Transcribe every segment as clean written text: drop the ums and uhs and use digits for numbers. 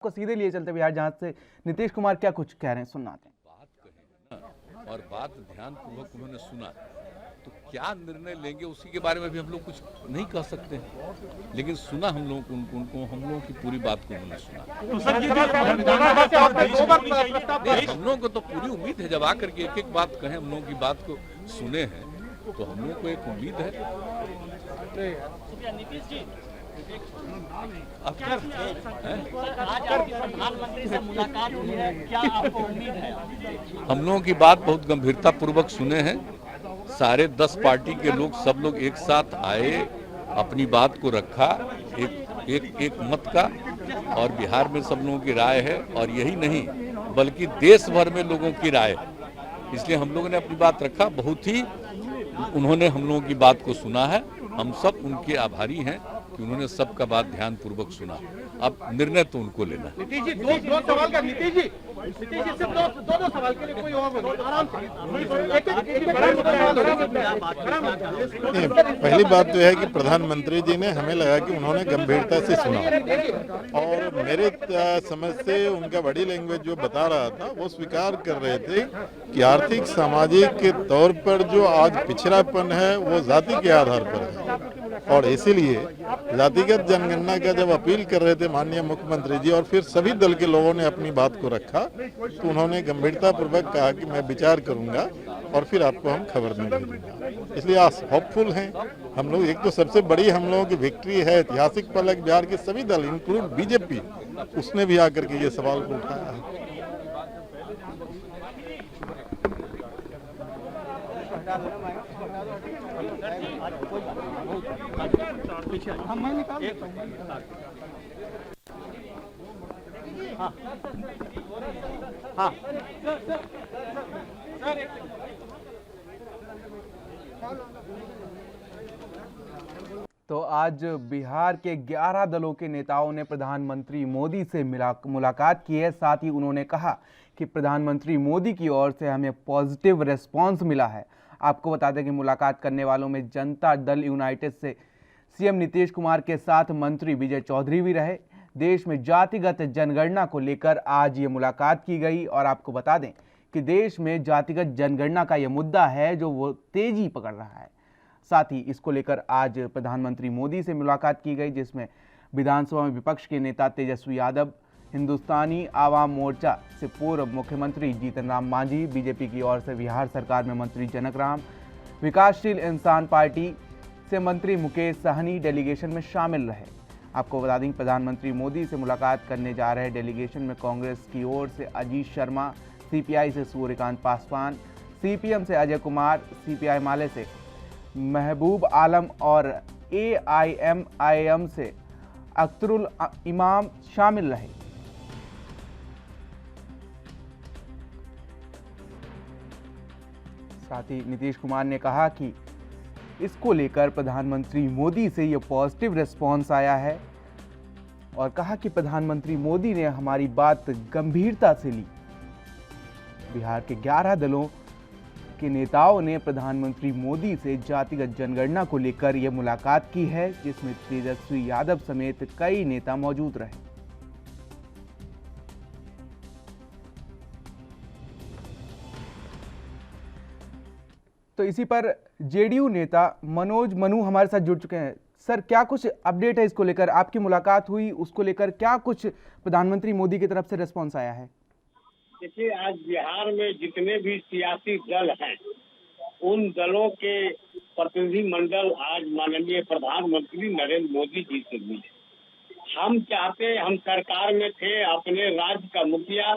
को सीधे लिए चलते बिहार, जहां से नीतीश कुमार क्या कुछ कह रहे हैं सुनाते हैं। बात कहे ना, और बात ध्यान पूर्वक उन्होंने सुना, तो क्या निर्णय लेंगे उसी के बारे में भी हम लोग कुछ नहीं कह सकते हैं, लेकिन सुना हम लोगों को, उनको हम लोगों की पूरी बात को उन्होंने सुना। हम लोगों को तो पूरी उम्मीद है, जब आकर के एक एक बात कहें, हम लोगों की बात को सुने हैं, तो हम लोगों को एक उम्मीद है। नीतीश जी, अब आज आपकी प्रधानमंत्री से मुलाकात हुई है, क्या आपको उम्मीद है? हम लोगों की बात बहुत गंभीरता पूर्वक सुने हैं। सारे 10 पार्टी के लोग, सब लोग एक साथ आए, अपनी बात को रखा, एक मत का, और बिहार में सब लोगों की राय है, और यही नहीं बल्कि देश भर में लोगों की राय है। इसलिए हम लोगों ने अपनी बात रखा। बहुत ही उन्होंने हम लोगों की बात को सुना है। हम सब उनके आभारी हैं कि उन्होंने सबका बात ध्यान पूर्वक सुना। अब निर्णय तो उनको लेना है। नीतीश जी, दो सवाल का। नीतीश जी सिर्फ दो सवाल के लिए कोई और आराम से पहली बात तो है कि प्रधानमंत्री जी ने, हमें लगा कि उन्होंने गंभीरता से सुना, और मेरे समझ से उनका बॉडी लैंग्वेज जो बता रहा था वो स्वीकार कर रहे थे कि आर्थिक सामाजिक के तौर पर जो आज पिछड़ापन है वो जाति के आधार पर है, और इसीलिए जातिगत जनगणना का जब अपील कर रहे थे माननीय मुख्यमंत्री जी, और फिर सभी दल के लोगों ने अपनी बात को रखा, तो उन्होंने गंभीरता पूर्वक कहा कि मैं विचार करूंगा और फिर आपको हम खबर देंगे। इसलिए आज होपफुल हैं हम लोग। एक तो सबसे बड़ी हम लोगों की विक्ट्री है, ऐतिहासिक पल है। बिहार के सभी दल इंक्लूड बीजेपी, उसने भी आकर के ये सवाल को उठाया है। हाँ तो आज बिहार के 11 दलों के नेताओं ने प्रधानमंत्री मोदी से मुलाकात की है। साथ ही उन्होंने कहा कि प्रधानमंत्री मोदी की ओर से हमें पॉजिटिव रिस्पांस मिला है। आपको बता दें कि मुलाकात करने वालों में जनता दल यूनाइटेड से सीएम नीतीश कुमार के साथ मंत्री विजय चौधरी भी रहे। देश में जातिगत जनगणना को लेकर आज ये मुलाकात की गई, और आपको बता दें कि देश में जातिगत जनगणना का यह मुद्दा है जो वो तेजी पकड़ रहा है। साथ ही इसको लेकर आज प्रधानमंत्री मोदी से मुलाकात की गई, जिसमें विधानसभा में विपक्ष के नेता तेजस्वी यादव, हिंदुस्तानी आवाम मोर्चा से पूर्व मुख्यमंत्री जीतन राम मांझी, बीजेपी की ओर से बिहार सरकार में मंत्री जनक राम, विकासशील इंसान पार्टी से मंत्री मुकेश सहनी डेलीगेशन में शामिल रहे। आपको बता दें प्रधानमंत्री मोदी से मुलाकात करने जा रहे डेलीगेशन में कांग्रेस की ओर से अजीत शर्मा, सीपीआई से सूर्यकांत पासवान, सीपीएम से अजय कुमार, सीपीआई माले से महबूब आलम और एआईएमआईएम से अख्तरुल इमाम शामिल रहे। साथ ही नीतीश कुमार ने कहा कि इसको लेकर प्रधानमंत्री मोदी से ये पॉजिटिव रिस्पांस आया है, और कहा कि प्रधानमंत्री मोदी ने हमारी बात गंभीरता से ली। बिहार के 11 दलों के नेताओं ने प्रधानमंत्री मोदी से जातिगत जनगणना को लेकर यह मुलाकात की है, जिसमें तेजस्वी यादव समेत कई नेता मौजूद रहे। तो इसी पर जेडीयू नेता मनोज मनु हमारे साथ जुड़ चुके हैं। सर, क्या कुछ अपडेट है इसको लेकर? आपकी मुलाकात हुई, उसको लेकर क्या कुछ प्रधानमंत्री मोदी की तरफ से रिस्पांस आया है? देखिए, आज बिहार में जितने भी सियासी दल हैं, उन दलों के प्रतिनिधिमंडल आज माननीय प्रधानमंत्री नरेंद्र मोदी जी से मिले। हम चाहते, हम सरकार में थे, अपने राज्य का मुखिया,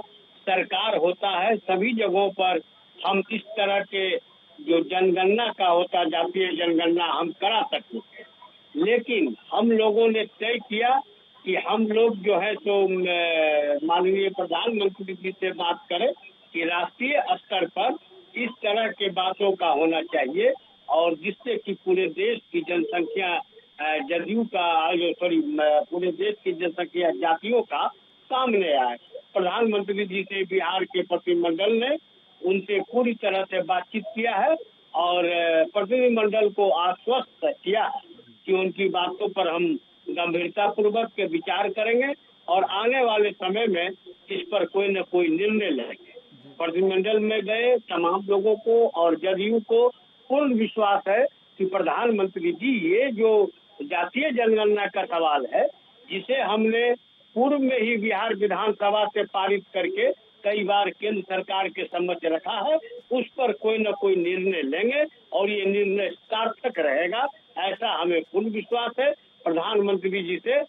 सरकार होता है, सभी जगहों पर हम इस तरह के जो जनगणना का होता, जातीय जनगणना हम करा सकते थे। लेकिन हम लोगों ने तय किया कि हम लोग जो है तो माननीय प्रधानमंत्री जी से बात करें कि राष्ट्रीय स्तर पर इस तरह के बातों का होना चाहिए, और जिससे कि पूरे देश की जनसंख्या जदयू का पूरे देश की जनसंख्या जातियों का सामने आए। प्रधानमंत्री जी से बिहार के प्रतिनिधिमंडल ने उनसे पूरी तरह से बातचीत किया है, और प्रतिनिधिमंडल को आश्वस्त किया है कि उनकी बातों पर हम गंभीरता पूर्वक विचार करेंगे और आने वाले समय में इस पर कोई न कोई निर्णय लेंगे। प्रतिनिधिमंडल में गए तमाम लोगों को और जदयू को पूर्ण विश्वास है कि प्रधानमंत्री जी ये जो जातीय जनगणना का सवाल है, जिसे हमने पूर्व में ही बिहार विधानसभा से पारित करके कई बार केंद्र सरकार के समक्ष रखा है, उस पर कोई न कोई निर्णय लेंगे और ये निर्णय सार्थक रहेगा, ऐसा हमें पूर्ण विश्वास है। प्रधानमंत्री जी से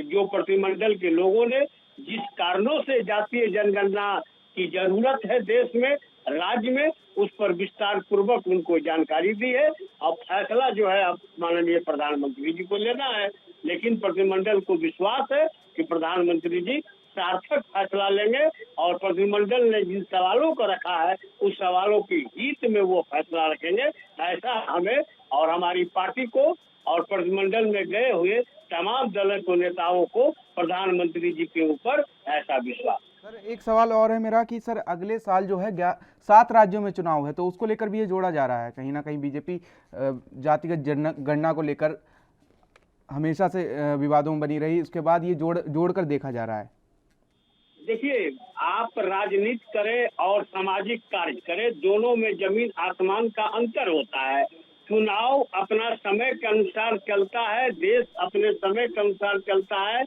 जो प्रतिनिधिमंडल के लोगों ने जिस कारणों से जातीय जनगणना की जरूरत है देश में, राज्य में, उस पर विस्तार पूर्वक उनको जानकारी दी है। अब फैसला जो है अब माननीय प्रधानमंत्री जी को लेना है, लेकिन प्रतिनिधिमंडल को विश्वास है कि प्रधानमंत्री जी सार्थक फैसला लेंगे और प्रतिनिधिमंडल ने जिन सवालों को रखा है उस सवालों के हित में वो फैसला रखेंगे, ऐसा हमें और हमारी पार्टी को और प्रतिनिधिमंडल में गए हुए तमाम दलों के नेताओं को प्रधानमंत्री जी के ऊपर ऐसा विश्वास। सर एक सवाल और है मेरा कि सर अगले साल जो है 7 राज्यों में चुनाव है, तो उसको लेकर भी ये जोड़ा जा रहा है। कहीं ना कहीं बीजेपी जातिगत जनगणना को लेकर हमेशा से विवादों में बनी रही, उसके बाद ये जोड़कर देखा जा रहा है। देखिए, आप राजनीति करें और सामाजिक कार्य करें, दोनों में जमीन आसमान का अंतर होता है। चुनाव अपना समय के अनुसार चलता है, देश अपने समय के अनुसार चलता है।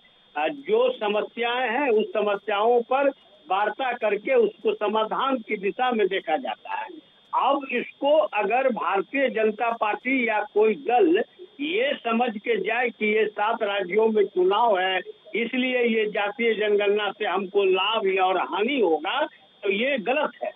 जो समस्याएं हैं उस समस्याओं पर वार्ता करके उसको समाधान की दिशा में देखा जाता है। अब इसको अगर भारतीय जनता पार्टी या कोई दल ये समझ के जाए कि ये 7 राज्यों में चुनाव है, इसलिए ये जातीय जनगणना से हमको लाभ और हानि होगा, तो ये गलत है।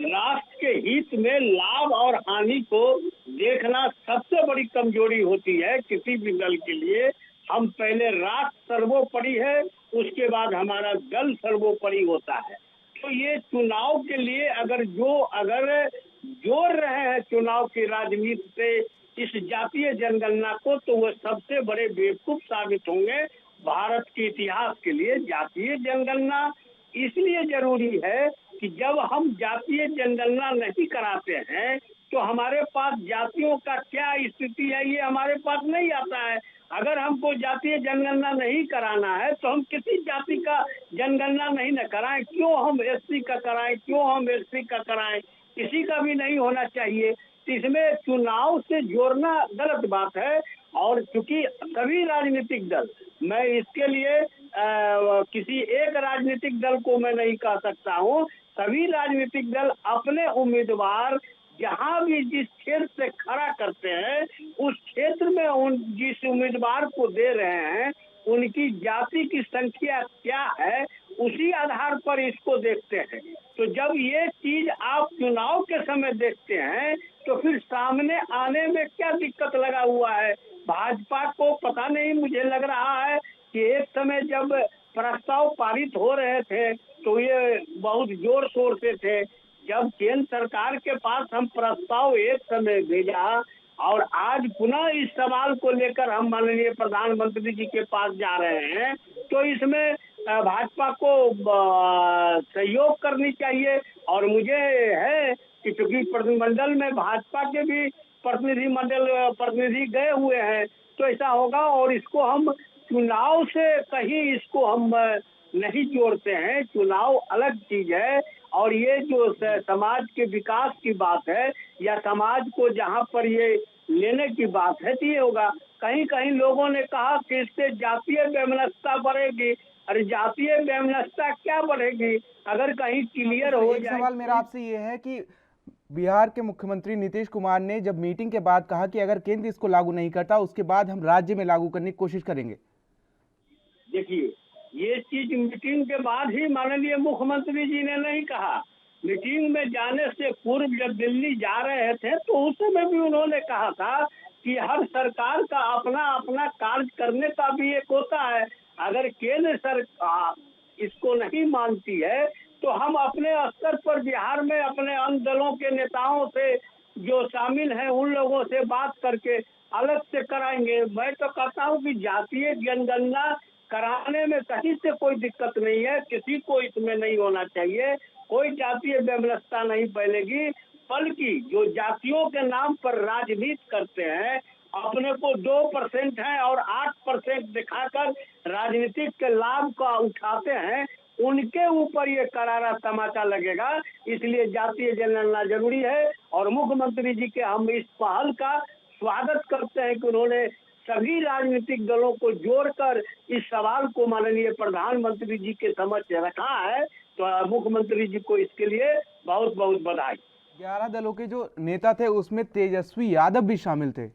राष्ट्र के हित में लाभ और हानि को देखना सबसे बड़ी कमजोरी होती है किसी भी दल के लिए। हम पहले राष्ट्र सर्वोपरि है, उसके बाद हमारा दल सर्वोपरि होता है। तो ये चुनाव के लिए अगर जोड़ रहे हैं चुनाव की राजनीति से इस जातीय जनगणना को, तो वो सबसे बड़े बेवकूफ साबित होंगे। भारत के इतिहास के लिए जातीय जनगणना इसलिए जरूरी है कि जब हम जातीय जनगणना नहीं कराते हैं तो हमारे पास जातियों का क्या स्थिति है ये हमारे पास नहीं आता है। अगर हमको जातीय जनगणना नहीं कराना है तो हम किसी जाति का जनगणना नहीं न कराएं। क्यों हम एससी का कराएं, क्यों हम एससी का कराएं, किसी का भी नहीं होना चाहिए। इसमें चुनाव से जोड़ना गलत बात है। और चूंकि सभी राजनीतिक दल, मैं इसके लिए किसी एक राजनीतिक दल को मैं नहीं कह सकता हूँ, सभी राजनीतिक दल अपने उम्मीदवार जहाँ भी जिस क्षेत्र से खड़ा करते हैं उस क्षेत्र में उन जिस उम्मीदवार को दे रहे हैं उनकी जाति की संख्या क्या है उसी आधार पर इसको देखते हैं। तो जब ये चीज आप चुनाव के समय देखते हैं तो फिर सामने आने में क्या दिक्कत लगा हुआ है। भाजपा को पता नहीं, मुझे लग रहा है कि एक समय जब प्रस्ताव पारित हो रहे थे तो ये बहुत जोर शोर से थे। जब केंद्र सरकार के पास हम प्रस्ताव एक समय भेजा और आज पुनः इस सवाल को लेकर हम माननीय प्रधानमंत्री जी के पास जा रहे हैं, तो इसमें भाजपा को सहयोग करनी चाहिए। और मुझे है कि चूंकि प्रतिनिधिमंडल में भाजपा के भी प्रतिनिधि गए हुए हैं तो ऐसा होगा। और इसको हम चुनाव से कहीं इसको हम नहीं जोड़ते हैं। चुनाव अलग चीज है और ये जो समाज के विकास की बात है या समाज को जहाँ पर ये लेने की बात है तो ये होगा। कहीं कहीं लोगों ने कहा कि इससे जातीय वैमनस्यता बढ़ेगी। अरे जातीय वैमनस्यता क्या बढ़ेगी अगर कहीं क्लियर हो जाए। सवाल मेरा आपसे ये है कि बिहार के मुख्यमंत्री नीतीश कुमार ने जब मीटिंग के बाद कहा कि अगर केंद्र इसको लागू नहीं करता उसके बाद हम राज्य में लागू करने की कोशिश करेंगे। देखिए, ये चीज मीटिंग के बाद ही माननीय मुख्यमंत्री जी ने नहीं कहा। मीटिंग में जाने से पूर्व जब दिल्ली जा रहे थे तो उस समय भी उन्होंने कहा था कि हर सरकार का अपना अपना कार्य करने का भी एक होता है। अगर केंद्र सरकार इसको नहीं मानती है तो हम अपने स्तर पर बिहार में अपने अन्य दलों के नेताओं से जो शामिल हैं उन लोगों से बात करके अलग से कराएंगे। मैं तो कहता हूँ कि जातीय जनगणना कराने में कहीं से कोई दिक्कत नहीं है, किसी को इसमें नहीं होना चाहिए, कोई जातीय वैमनस्यता नहीं फैलेगी। बल्कि जो जातियों के नाम पर राजनीति करते हैं अपने को 2% है और 8% दिखाकर राजनीतिक के लाभ का उठाते हैं, उनके ऊपर ये करारा तमाचा लगेगा। इसलिए जातीय जनगणना जरूरी है और मुख्यमंत्री जी के हम इस पहल का स्वागत करते हैं कि उन्होंने सभी राजनीतिक दलों को जोड़कर इस सवाल को माननीय प्रधानमंत्री जी के समक्ष रखा है। तो मुख्यमंत्री जी को इसके लिए बहुत बहुत बधाई। 11 दलों के जो नेता थे उसमें तेजस्वी यादव भी शामिल थे।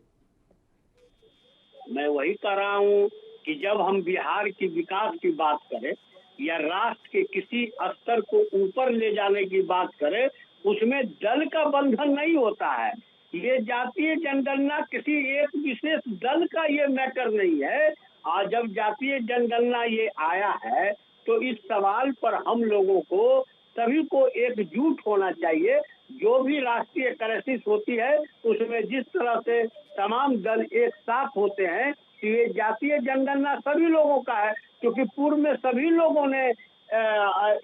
मैं वही कह रहा हूँ कि जब हम बिहार की विकास की बात करें या राष्ट्र के किसी स्तर को ऊपर ले जाने की बात करें, उसमें दल का बंधन नहीं होता है। ये जातीय जनगणना किसी एक विशेष दल का ये मैटर नहीं है। और जब जातीय जनगणना ये आया है तो इस सवाल पर हम लोगों को सभी को एकजुट होना चाहिए। जो भी राष्ट्रीय क्राइसिस होती है उसमें जिस तरह से तमाम दल एक साथ होते हैं, तो ये जातीय जनगणना सभी लोगों का है, क्योंकि पूर्व में सभी लोगों ने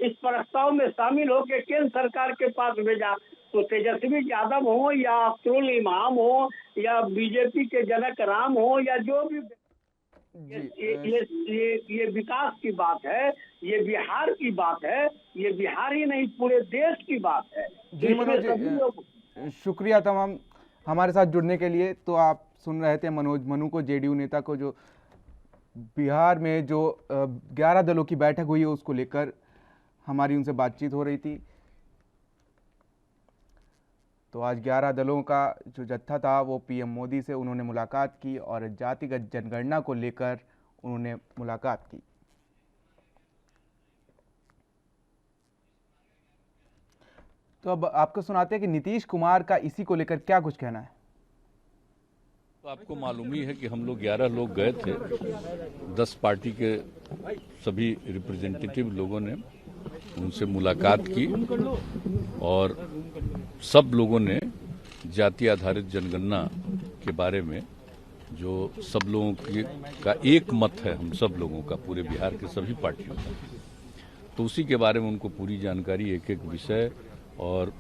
इस प्रस्ताव में शामिल होकर केंद्र सरकार के पास भेजा। तो तेजस्वी यादव हो या अख्तरुल इमाम हो या बीजेपी के जनक राम हो या जो भी, ये विकास की बात है, ये बिहार की बात है, ये बिहार ही नहीं पूरे देश की बात है। जी मनोज, शुक्रिया तमाम हमारे साथ जुड़ने के लिए। तो आप सुन रहे थे मनोज मनु को, जेडीयू नेता को, जो बिहार में जो 11 दलों की बैठक हुई है उसको लेकर हमारी उनसे बातचीत हो रही थी। तो आज 11 दलों का जो जत्था था वो पीएम मोदी से उन्होंने मुलाकात की और जातिगत जनगणना को लेकर उन्होंने मुलाकात की। तो अब आपको सुनाते हैं कि नीतीश कुमार का इसी को लेकर क्या कुछ कहना है। तो आपको मालूम ही है कि हम लोग 11 लोग गए थे, 10 पार्टी के सभी रिप्रेजेंटेटिव लोगों ने उनसे मुलाकात की और सब लोगों ने जाति आधारित जनगणना के बारे में जो सब लोगों का एक मत है, हम सब लोगों का, पूरे बिहार के सभी पार्टियों का, तो उसी के बारे में उनको पूरी जानकारी, एक एक विषय और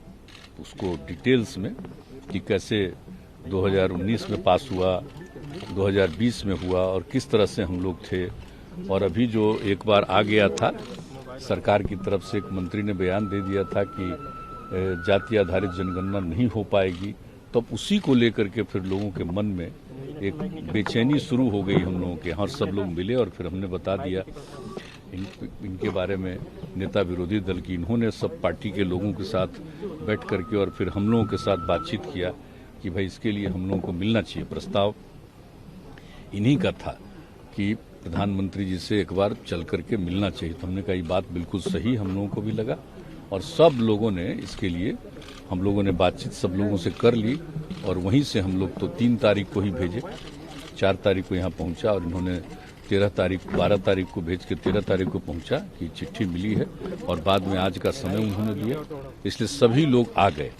उसको डिटेल्स में कि कैसे 2019 में पास हुआ, 2020 में हुआ और किस तरह से हम लोग थे। और अभी जो एक बार आ गया था, सरकार की तरफ से एक मंत्री ने बयान दे दिया था कि जाति आधारित जनगणना नहीं हो पाएगी, तो अब उसी को लेकर के फिर लोगों के मन में एक बेचैनी शुरू हो गई हम लोगों के यहाँ। सब लोग मिले और फिर हमने बता दिया इनके बारे में नेता विरोधी दल की, इन्होंने सब पार्टी के लोगों के साथ बैठ करके और फिर हम लोगों के साथ बातचीत किया कि भाई इसके लिए हम लोगों को मिलना चाहिए। प्रस्ताव इन्हीं का था कि प्रधानमंत्री जी से एक बार चल करके मिलना चाहिए। तो हमने कहा ये बात बिल्कुल सही हम लोगों को भी लगा और सब लोगों ने इसके लिए हम लोगों ने बातचीत सब लोगों से कर ली और वहीं से हम लोग तो 3 तारीख को ही भेजे, 4 तारीख को यहाँ पहुँचा और इन्होंने 12 तारीख को भेज के 13 तारीख को पहुँचा कि चिट्ठी मिली है और बाद में आज का समय उन्होंने दिया। इसलिए सभी लोग आ गए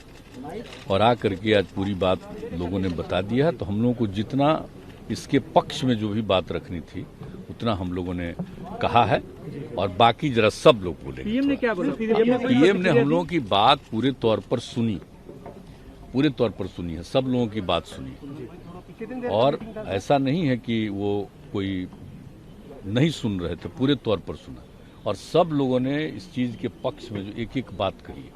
और आ करके आज पूरी बात लोगों ने बता दिया। तो हम लोगों को जितना इसके पक्ष में जो भी बात रखनी थी उतना हम लोगों ने कहा है और बाकी जरा सब लोग बोलेंगे। पीएम ने क्या बोला? पीएम ने हम लोगों की बात पूरे तौर पर सुनी, पूरे तौर पर सुनी है, सब लोगों की बात सुनी और ऐसा नहीं है कि वो कोई नहीं सुन रहे थे, पूरे तौर पर सुना और सब लोगों ने इस चीज के पक्ष में जो एक एक बात कही है,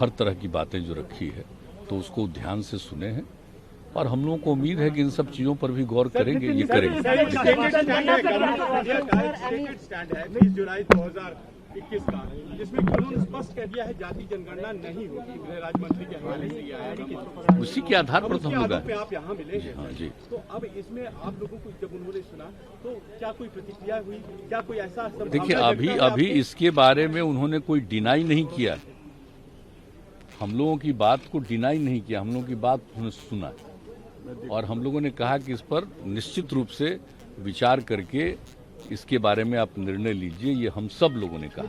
हर तरह की बातें जो रखी है तो उसको ध्यान से सुने हैं और हम लोगों को उम्मीद है कि इन सब चीजों पर भी गौर करेंगे, ये करेंगे। स्टैंड है 20 जुलाई 2021 का, जिसमें उन्होंने स्पष्ट कह दिया है जाति जनगणना नहीं होगी। गृह राज्य मंत्री के हवाले से ये आया कि उसी के आधार पर तो हम लोग आए। आप यहाँ मिले हैं। हाँ जी। तो अब इसमें आप लोगों को जब उन्होंने सुना तो क्या कोई प्रतिक्रिया हुई, क्या कोई ऐसा? देखिए अभी इसके बारे में उन्होंने कोई डिनाई नहीं किया, हम लोगों की बात को डिनाई नहीं किया, हम लोगों की बात उन्होंने सुना और हम लोगों ने कहा कि इस पर निश्चित रूप से विचार करके इसके बारे में आप निर्णय लीजिए, ये हम सब लोगों ने कहा।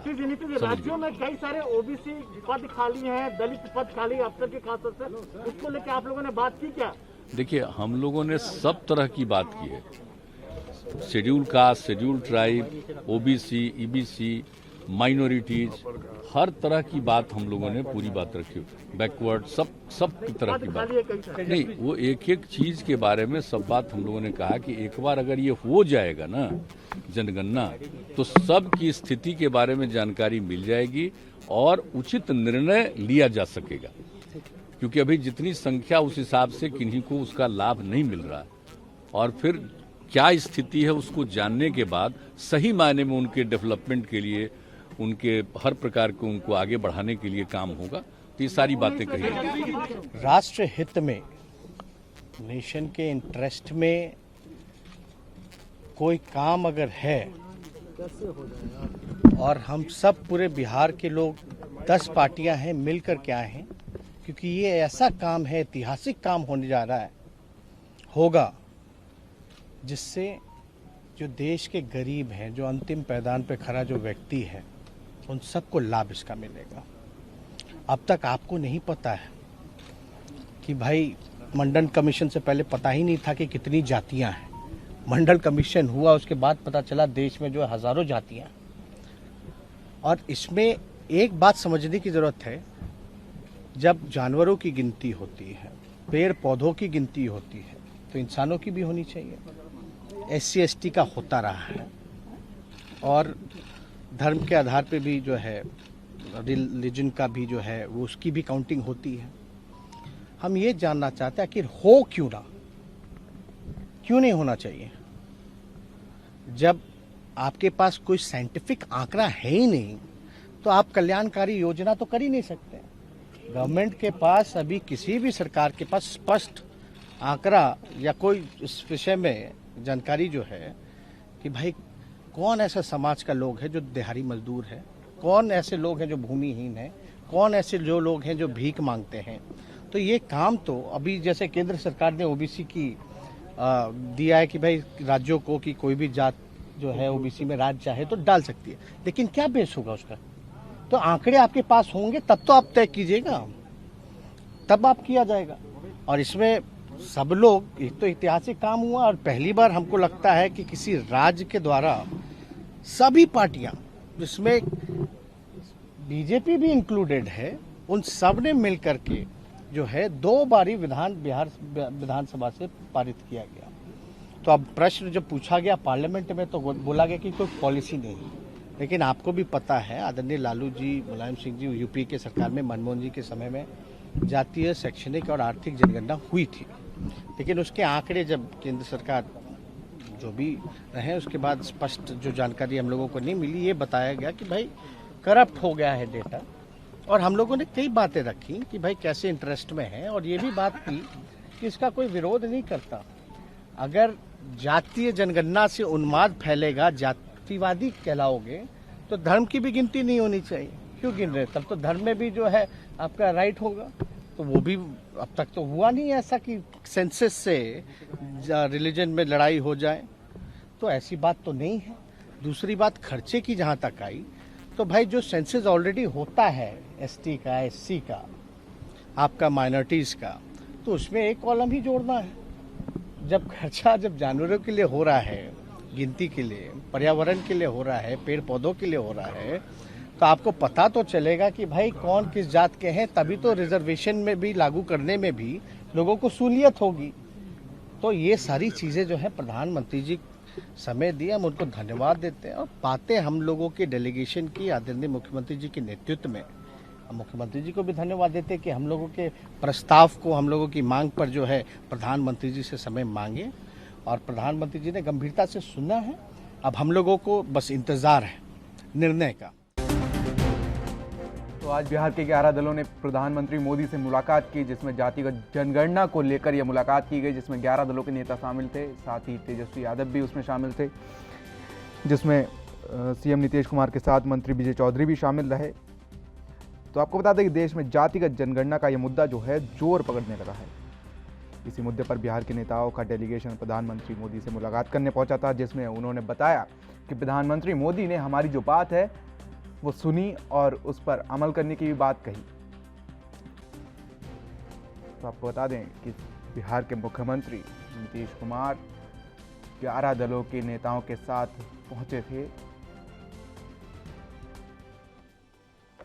राज्यों में कई सारे ओबीसी पद खाली हैं, दलित पद खाली, अफसर के खास तौर से, उसको लेकर आप लोगों ने बात की क्या? देखिए हम लोगों ने सब तरह की बात की है, schedule caste, schedule tribe, OBC, EBC, minorities, हर तरह की बात हम लोगों ने पूरी बात रखी, बैकवर्ड सब की तरह की बात नहीं, वो एक एक चीज के बारे में सब बात हम लोगों ने कहा कि एक बार अगर ये हो जाएगा ना जनगणना, तो सब की स्थिति के बारे में जानकारी मिल जाएगी और उचित निर्णय लिया जा सकेगा, क्योंकि अभी जितनी संख्या उस हिसाब से किन्हीं को उसका लाभ नहीं मिल रहा है, और फिर क्या स्थिति है उसको जानने के बाद सही मायने में उनके डेवलपमेंट के लिए, उनके हर प्रकार को उनको आगे बढ़ाने के लिए काम होगा। तो ये सारी बातें कही गई। राष्ट्र हित में, नेशन के इंटरेस्ट में कोई काम अगर है और हम सब पूरे बिहार के लोग 10 पार्टियां हैं मिलकर के आए हैं, क्योंकि ये ऐसा काम है, ऐतिहासिक काम होने जा रहा है, होगा, जिससे जो देश के गरीब हैं, जो अंतिम पैदान पे खड़ा जो व्यक्ति है, उन सबको लाभ इसका मिलेगा। अब तक आपको नहीं पता है कि भाई मंडल कमीशन से पहले पता ही नहीं था कि कितनी जातियां हैं। मंडल कमीशन हुआ, उसके बाद पता चला देश में जो हजारों जातियां हैं। और इसमें एक बात समझने की ज़रूरत है, जब जानवरों की गिनती होती है, पेड़ पौधों की गिनती होती है, तो इंसानों की भी होनी चाहिए। SC ST का होता रहा है, और धर्म के आधार पे भी जो है, रिलीजन का भी जो है, वो उसकी भी काउंटिंग होती है। हम ये जानना चाहते हैं कि हो क्यों ना, क्यों नहीं होना चाहिए? जब आपके पास कोई साइंटिफिक आंकड़ा है ही नहीं, तो आप कल्याणकारी योजना तो कर ही नहीं सकते। गवर्नमेंट के पास अभी, किसी भी सरकार के पास स्पष्ट आंकड़ा या कोई इस विषय में जानकारी जो है कि भाई कौन ऐसा समाज का लोग है जो दिहाड़ी मजदूर है, कौन ऐसे लोग हैं जो भूमिहीन हैं, कौन ऐसे जो लोग हैं जो भीख मांगते हैं। तो ये काम तो अभी, जैसे केंद्र सरकार ने OBC की दिया है कि भाई राज्यों को, कि कोई भी जात जो है OBC में राज्य चाहे तो डाल सकती है, लेकिन क्या बेस होगा उसका? तो आंकड़े आपके पास होंगे तब तो आप तय कीजिएगा, तब आप किया जाएगा। और इसमें सब लोग, एक तो ऐतिहासिक काम हुआ, और पहली बार हमको लगता है कि किसी राज्य के द्वारा सभी पार्टियां, जिसमें BJP भी इंक्लूडेड है, उन सब ने मिल करके जो है 2 बारी बिहार विधानसभा से पारित किया गया। तो अब प्रश्न जब पूछा गया पार्लियामेंट में, तो बोला गया कि कोई पॉलिसी नहीं। लेकिन आपको भी पता है, आदरणीय लालू जी, मुलायम सिंह जी, यूपी के सरकार में, मनमोहन जी के समय में जातीय, शैक्षणिक और आर्थिक जनगणना हुई थी, लेकिन उसके आंकड़े जब केंद्र सरकार जो भी रहे, उसके बाद स्पष्ट जो जानकारी हम लोगों को नहीं मिली, ये बताया गया कि भाई करप्ट हो गया है डेटा। और हम लोगों ने कई बातें रखी कि भाई कैसे इंटरेस्ट में है, और ये भी बात की कि इसका कोई विरोध नहीं करता। अगर जातीय जनगणना से उन्माद फैलेगा, जातिवादी कहलाओगे, तो धर्म की भी गिनती नहीं होनी चाहिए। क्यों गिन रहे? तब तो धर्म में भी जो है आपका राइट होगा। तो वो भी अब तक तो हुआ नहीं ऐसा कि सेंसस से रिलीजन में लड़ाई हो जाए, तो ऐसी बात तो नहीं है। दूसरी बात, खर्चे की जहाँ तक आई, तो भाई जो सेंसस ऑलरेडी होता है ST का, SC का, आपका माइनॉरिटीज़ का, तो उसमें एक कॉलम ही जोड़ना है। जब खर्चा जब जानवरों के लिए हो रहा है, गिनती के लिए, पर्यावरण के लिए हो रहा है, पेड़ पौधों के लिए हो रहा है, तो आपको पता तो चलेगा कि भाई कौन किस जात के हैं, तभी तो रिजर्वेशन में भी लागू करने में भी लोगों को सहूलियत होगी। तो ये सारी चीज़ें जो है प्रधानमंत्री जी समय दिए, हम उनको धन्यवाद देते हैं। और बातें हम लोगों के डेलीगेशन की आदरणीय मुख्यमंत्री जी के नेतृत्व में, हम मुख्यमंत्री जी को भी धन्यवाद देते हैं कि हम लोगों के प्रस्ताव को, हम लोगों की मांग पर जो है प्रधानमंत्री जी से समय मांगे, और प्रधानमंत्री जी ने गंभीरता से सुना है। अब हम लोगों को बस इंतज़ार है निर्णय का। तो आज बिहार के 11 दलों ने प्रधानमंत्री मोदी से मुलाकात की, जिसमें जातिगत जनगणना को लेकर यह मुलाकात की गई, जिसमें 11 दलों के नेता शामिल थे। साथ ही तेजस्वी यादव भी उसमें शामिल थे, जिसमें CM नीतीश कुमार के साथ मंत्री विजय चौधरी भी शामिल रहे। तो आपको बता दें कि देश में जातिगत जनगणना का यह मुद्दा जो है जोर पकड़ने लगा है। इसी मुद्दे पर बिहार के नेताओं का डेलीगेशन प्रधानमंत्री मोदी से मुलाकात करने पहुंचा था, जिसमें उन्होंने बताया कि प्रधानमंत्री मोदी ने हमारी जो बात है वो सुनी और उस पर अमल करने की भी बात कही। तो आपको बता दें कि बिहार के मुख्यमंत्री नीतीश कुमार 11 दलों के नेताओं के साथ पहुंचे थे